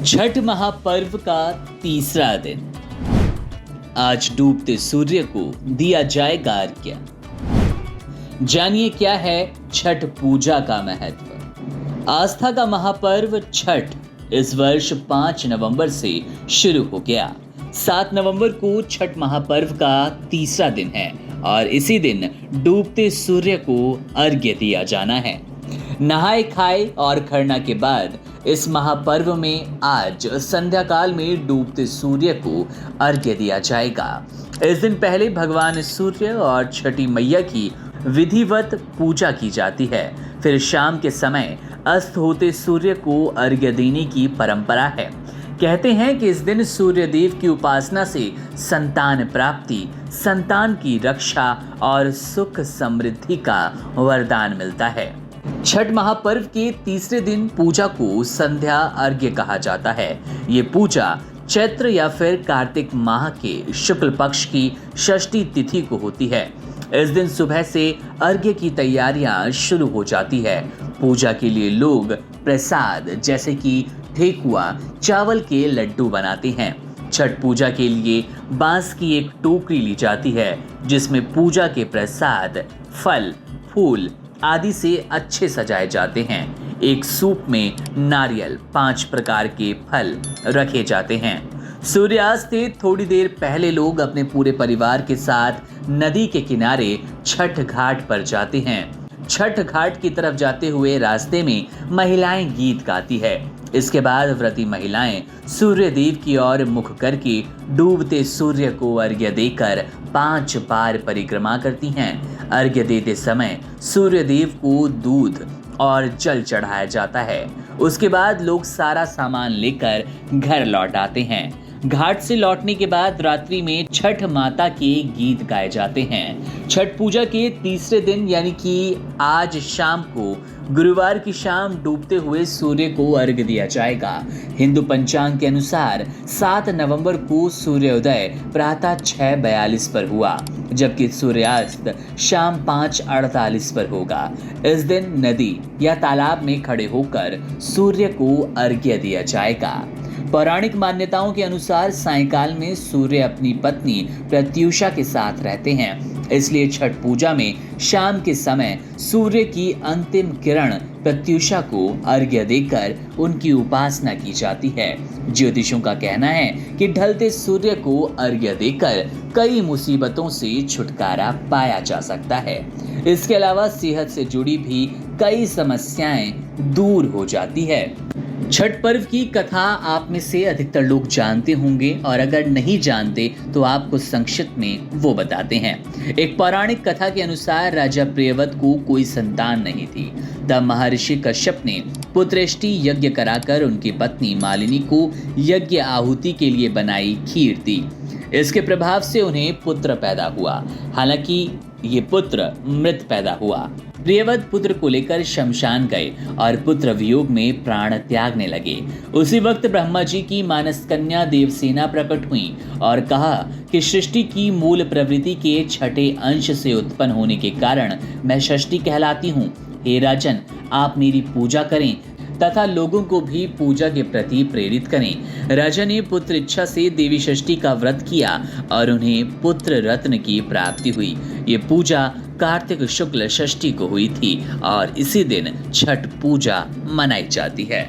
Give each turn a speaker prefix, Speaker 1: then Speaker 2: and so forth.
Speaker 1: छठ महापर्व का तीसरा दिन। आज डूबते सूर्य को दिया जाएगा अर्घ्य। जानिए क्या है छठ पूजा का महत्व। आस्था का महापर्व छठ इस वर्ष 5 नवंबर से शुरू हो गया। 7 नवंबर को छठ महापर्व का तीसरा दिन है और इसी दिन डूबते सूर्य को अर्घ्य दिया जाना है। नहाए खाए और खरना के बाद इस महापर्व में आज संध्या काल में डूबते सूर्य को अर्घ्य दिया जाएगा। इस दिन पहले भगवान सूर्य और छठी मैया की विधिवत पूजा की जाती है। फिर शाम के समय अस्त होते सूर्य को अर्घ्य देने की परंपरा है। कहते हैं कि इस दिन सूर्य देव की उपासना से संतान प्राप्ति, संतान की रक्षा और सुख समृद्धि का वरदान मिलता है। छठ महापर्व के तीसरे दिन पूजा को संध्या अर्घ्य कहा जाता है। ये पूजा चैत्र या फिर कार्तिक माह के शुक्ल पक्ष की षष्ठी तिथि को होती है। इस दिन सुबह से अर्घ्य की तैयारियां शुरू हो जाती है। पूजा के लिए लोग प्रसाद जैसे कि ठेकुआ, चावल के लड्डू बनाते हैं। छठ पूजा के लिए बांस की एक टोकरी ली जाती है जिसमें पूजा के प्रसाद, फल, फूल आदि से अच्छे सजाए जाते हैं। एक सूप में नारियल, 5 प्रकार के फल रखे जाते हैं। सूर्यास्त से थोड़ी देर पहले लोग अपने पूरे परिवार के साथ नदी के किनारे छठ घाट पर जाते हैं। छठ घाट की तरफ जाते हुए रास्ते में महिलाएं गीत गाती है। इसके बाद व्रती महिलाएं सूर्य देव की ओर मुख करके डूबते सूर्य को अर्घ्य देकर 5 बार परिक्रमा करती हैं। अर्घ्य देते समय सूर्य देव को दूध और जल चढ़ाया जाता है। उसके बाद लोग सारा सामान लेकर घर लौट आते हैं। घाट से लौटने के बाद रात्रि में छठ माता के गीत गाए जाते हैं। छठ पूजा के तीसरे दिन यानी कि आज शाम को गुरुवार की शाम डूबते हुए सूर्य को अर्घ्य दिया जाएगा। हिंदू पंचांग के अनुसार 7 नवंबर को सूर्योदय प्रातः 6:42 पर हुआ, जबकि सूर्यास्त शाम 5:48 पर होगा। इस दिन नदी या तालाब में खड़े होकर सूर्य को अर्घ्य दिया जाएगा। पौराणिक मान्यताओं के अनुसार सायंकाल में सूर्य अपनी पत्नी प्रत्युषा के साथ रहते हैं, इसलिए छठ पूजा में शाम के समय सूर्य की अंतिम किरण प्रत्युषा को अर्घ्य देकर उनकी उपासना की जाती है। ज्योतिषों का कहना है कि ढलते सूर्य को अर्घ्य देकर कई मुसीबतों से छुटकारा पाया जा सकता है। इसके अलावा सेहत से जुड़ी भी कई समस्याएं दूर हो जाती है। छठ पर्व की कथा आप में से अधिकतर लोग जानते होंगे और अगर नहीं जानते तो आपको संक्षिप्त में वो बताते हैं। एक पौराणिक कथा के अनुसार राजा प्रियव्रत को कोई संतान नहीं थी। तब महर्षि कश्यप ने पुत्रेष्टि यज्ञ कराकर उनकी पत्नी मालिनी को यज्ञ आहुति के लिए बनाई खीर दी। इसके प्रभाव से उन्हें पुत्र पैदा हुआ। हालांकि ये पुत्र मृत पैदा हुआ। प्रियव्रत पुत्र को लेकर शमशान गए और पुत्र वियोग में प्राण त्यागने लगे। उसी वक्त ब्रह्मा जी की मानस कन्या देवसेना प्रकट हुई और कहा कि सृष्टि की मूल प्रवृत्ति के छठे अंश से उत्पन्न होने के कारण मैं षष्ठी कहलाती हूँ। हे राजन, आप मेरी पूजा करें तथा लोगों को भी पूजा के प्रति प्रेरित करें। राजा ने पुत्र इच्छा से देवी षष्ठी का व्रत किया और उन्हें पुत्र रत्न की प्राप्ति हुई। ये पूजा कार्तिक शुक्ल षष्ठी को हुई थी और इसी दिन छठ पूजा मनाई जाती है।